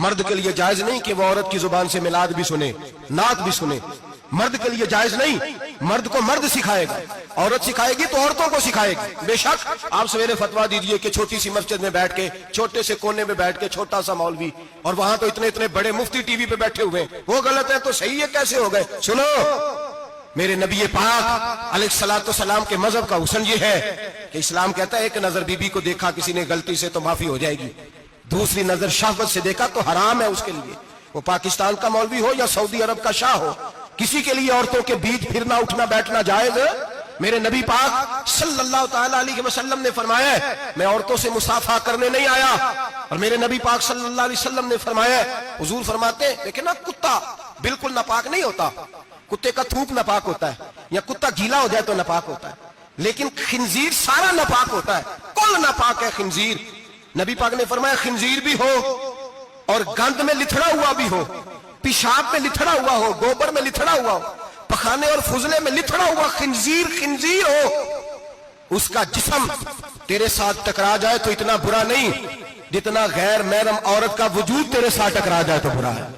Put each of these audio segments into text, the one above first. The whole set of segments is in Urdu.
مرد کے لیے جائز نہیں کہ وہ عورت کی زبان سے میلاد بھی سنے، نعت بھی سنے، مرد کے لیے جائز نہیں. مرد کو مرد سکھائے گا، عورت سکھائے گی تو عورتوں کو سکھائے گی. بے شک آپ سویرے فتویٰ دیجئے کہ چھوٹی سی مسجد میں بیٹھ کے، چھوٹے سے کونے میں بیٹھ کے چھوٹا سا مولوی، اور وہاں تو اتنے بڑے مفتی ٹی وی پہ بیٹھے ہوئے، وہ غلط ہے تو صحیح ہے، کیسے ہو گئے؟ سنو، میرے نبی پاک علیہ الصلوۃ والسلام کے مذہب کا حسن یہ ہے کہ اسلام کہتا ہے ایک نظر بی بی کو دیکھا کسی نے غلطی سے تو معافی ہو جائے گی، دوسری نظر شہوت سے دیکھا تو حرام ہے اس کے لیے، وہ پاکستان کا مولوی ہو یا سعودی عرب کا شاہ ہو، کسی کے لیے عورتوں کے بیچ پھرنا اٹھنا بیٹھنا جائز ہے؟ میرے نبی پاک صلی اللہ تعالی علیہ وسلم نے فرمایا ہے میں عورتوں سے مصافحہ کرنے نہیں آیا. اور میرے نبی پاک صلی اللہ علیہ وسلم نے فرمایا ہے، حضور فرماتے ہیں دیکھیں نا، کتا بالکل ناپاک نہیں ہوتا، کتے کا تھوک ناپاک ہوتا ہے، یا کتا گیلا ہو جائے تو ناپاک ہوتا ہے، لیکن خنزیر سارا ناپاک ہوتا ہے، کل ناپاک ہے خنزیر. نبی پاک نے فرمایا خنزیر بھی ہو اور گند میں لتھڑا ہوا بھی ہو، پیشاب میں لتھڑا ہوا ہو، گوبر میں لتھڑا ہوا ہو، پخانے اور فضلے میں لتھڑا ہوا خنزیر ہو، اس کا جسم تیرے ساتھ ٹکرا جائے تو اتنا برا نہیں جتنا غیر محرم عورت کا وجود تیرے ساتھ ٹکرا جائے تو برا ہے.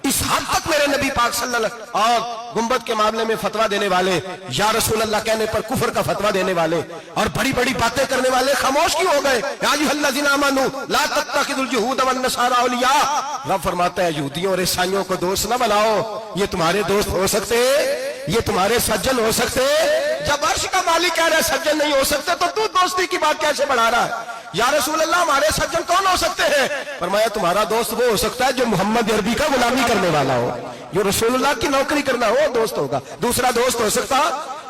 اس حد تک میرے نبی پاک صلی اللہ علیہ وسلم. اور گنبد کے معاملے میں فتویٰ دینے والے، یا رسول اللہ کہنے پر کفر کا فتویٰ دینے والے اور بڑی بڑی باتیں کرنے والے خاموش کیوں ہو گئے؟ یا ایھا الذین آمنوا لا تتخذوا اليہود والنصارى اولیاء. رب فرماتا ہے یہودیوں اور عیسائیوں کو دوست نہ بناؤ، یہ تمہارے دوست ہو سکتے، یہ تمہارے سجن ہو سکتے. جب عرش کا مالک کہہ رہا ہے سجن نہیں ہو سکتے تو دوستی کی بات کیسے بڑھا رہا ہے؟ یا رسول اللہ ہمارے سجن کون ہو سکتے ہیں؟ فرمایا تمہارا دوست وہ ہو سکتا ہے جو محمد عربی کا غلامی کرنے والا ہو، جو رسول اللہ کی نوکری کرنا ہو دوست ہوگا. دوسرا دوست ہو سکتا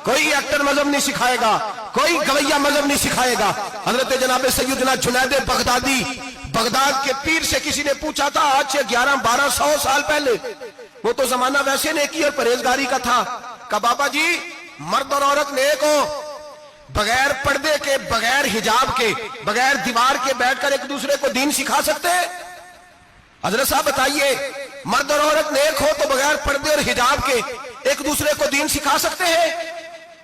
کوئی ایکٹر مذہب نہیں سکھائے گا، کوئی گویہ مذہب نہیں سکھائے گا. حضرت جناب سیدنا جنید بغدادی، بغداد کے پیر سے کسی نے پوچھا تھا آج سے 1100-1200 سال پہلے، وہ تو زمانہ ویسے نیکی اور پرہیزگاری کا تھا، کہا بابا جی مرد اور عورت نیک ہو، بغیر پردے کے، بغیر حجاب کے، بغیر دیوار کے بیٹھ کر ایک دوسرے کو دین سکھا سکتے ہیں؟ حضرت صاحب بتائیے، مرد اور عورت نیک ہو تو بغیر پردے اور حجاب کے ایک دوسرے کو دین سکھا سکتے ہیں؟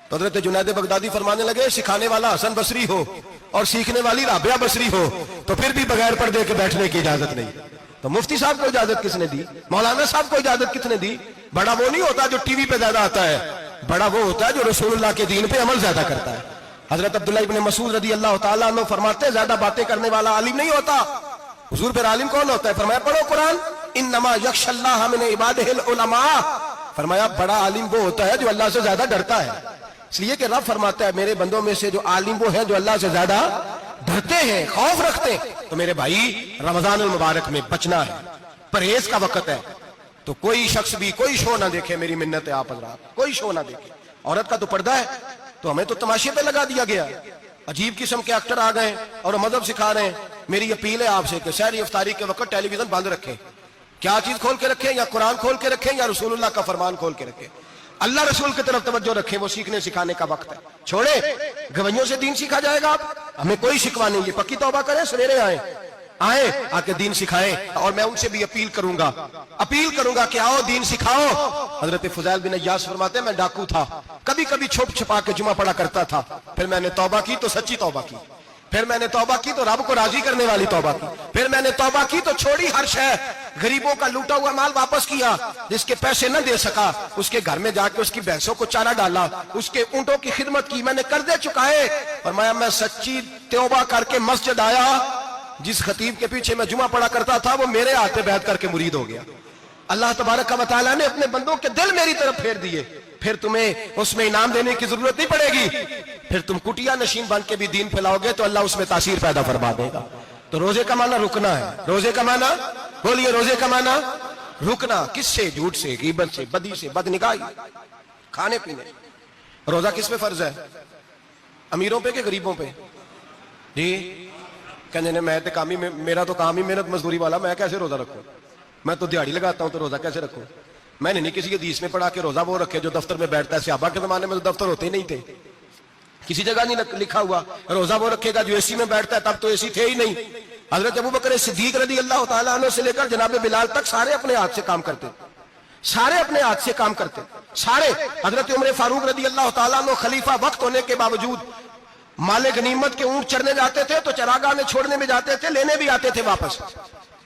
تو حضرت جنید بغدادی فرمانے لگے سکھانے والا حسن بصری ہو اور سیکھنے والی رابعہ بصری ہو تو پھر بھی بغیر پردے کے بیٹھنے کی اجازت نہیں. تو مفتی صاحب کو اجازت کس نے دی؟ مولانا صاحب کو اجازت کس نے دی؟ بڑا وہ نہیں ہوتا جو ٹی وی پہ زیادہ آتا ہے، بڑا وہ ہوتا ہے جو رسول اللہ کے دین پہ عمل زیادہ کرتا ہے. حضرت عبداللہ ابن مسعود رضی اللہ تعالیٰ عنہ فرماتے ہیں زیادہ باتیں کرنے والا عالم نہیں ہوتا. حضور پھر عالم کون ہوتا ہے؟ فرمایا پڑھو قرآن، انما یخشی اللہ من عبادہ العلماء. فرمایا بڑا عالم وہ ہوتا ہے جو اللہ سے زیادہ ڈرتا ہے، اس لیے کہ رب فرماتا ہے میرے بندوں میں سے جو عالم وہ ہیں جو اللہ سے زیادہ ڈرتے ہیں، خوف رکھتے ہیں. تو میرے بھائی رمضان المبارک میں بچنا ہے، پرہیز کا وقت ہے، تو کوئی شخص بھی کوئی شو نہ دیکھے، میری منت ہے آپ حضرات، کوئی شو نہ دیکھے. عورت کا تو پردہ ہے تو ہمیں تو تماشے پہ لگا دیا گیا، عجیب قسم کے ایکٹر آ گئے اور مذہب سکھا رہے ہیں. میری اپیل ہے آپ سے کہ سحری افطاری کے وقت ٹیلی ویژن بند رکھیں. کیا چیز کھول کے رکھیں؟ یا قرآن کھول کے رکھیں یا رسول اللہ کا فرمان کھول کے رکھیں. اللہ رسول کی طرف توجہ رکھیں، وہ سیکھنے سکھانے کا وقت ہے. چھوڑے گویوں سے دین سیکھا جائے گا، ہمیں کوئی شکوہ نہیں. یہ پکی توبہ کریں، سویرے آئیں آ کے دین سکھائیں. اور میں ان سے بھی اپیل کروں گا کہ آؤ دین سکھاؤ. حضرت فضیل بن عیاض فرماتے ہیں میں ڈاکو تھا، کبھی کبھی چھپ چھپا کے جمعہ پڑھا کرتا تھا، پھر میں نے توبہ کی تو سچی توبہ کی، پھر میں نے توبہ کی تو رب کو راضی کرنے والی توبہ کی، پھر میں نے توبہ کی تو چھوڑی ہر شے، غریبوں کا لوٹا ہوا مال واپس کیا، جس کے پیسے نہ دے سکا اس کے گھر میں جا کے اس کی بھینسوں کو چارہ ڈالا، اس کے اونٹوں کی خدمت کی، میں نے قرضے چکائے. فرمایا میں سچی توبہ کر کے مسجد آیا، جس خطیب کے پیچھے میں جمعہ پڑھا کرتا تھا وہ میرے ہاتھ پہ بیعت کر کے مرید ہو گیا. اللہ تبارک و تعالیٰ نے اپنے بندوں کے دل میری طرف پھیر دیے، پھر تمہیں اس میں انعام دینے کی ضرورت نہیں پڑے گی. پھر تم کٹیا نشین بن کے بھی دین پھیلاؤ گے تو اللہ اس میں تاثیر پیدا فرما دے گا. تو روزے کا معنی رکنا ہے. روزے کا معنی بولیے، روزے کا معنی رکنا. کس سے؟ جھوٹ سے، غیبت سے، بدی سے، بدنگاہی، کھانے پینے. روزہ کس پہ فرض ہے؟ امیروں پہ کہ غریبوں پہ؟ جی کہنے میں تو کام ہی، میرا تو کام ہی محنت مزدوری والا، میں کیسے روزہ رکھوں؟ میں تو دیہڑی لگاتا ہوں تو روزہ کیسے رکھوں؟ میں نے نہیں کسی حدیث میں پڑھا کہ روزہ وہ رکھے جو دفتر میں بیٹھتا ہے. صحابہ کے زمانے میں تو دفتر ہوتے ہی نہیں تھے، کسی جگہ نہیں لکھا ہوا روزہ وہ رکھے گا جو اے سی میں بیٹھتا ہے، تب تو اے سی تھے ہی نہیں. حضرت ابوبکر صدیق رضی اللہ تعالیٰ عنہ سے لے کر جناب بلال تک سارے اپنے ہاتھ سے کام کرتے، سارے اپنے ہاتھ سے کام کرتے سارے. حضرت عمر فاروق رضی اللہ تعالیٰ عنہ خلیفہ وقت ہونے کے باوجود مال غنیمت کے اونٹ چرنے جاتے تھے تو چراگاہ میں چھوڑنے میں جاتے تھے، لینے بھی آتے تھے واپس.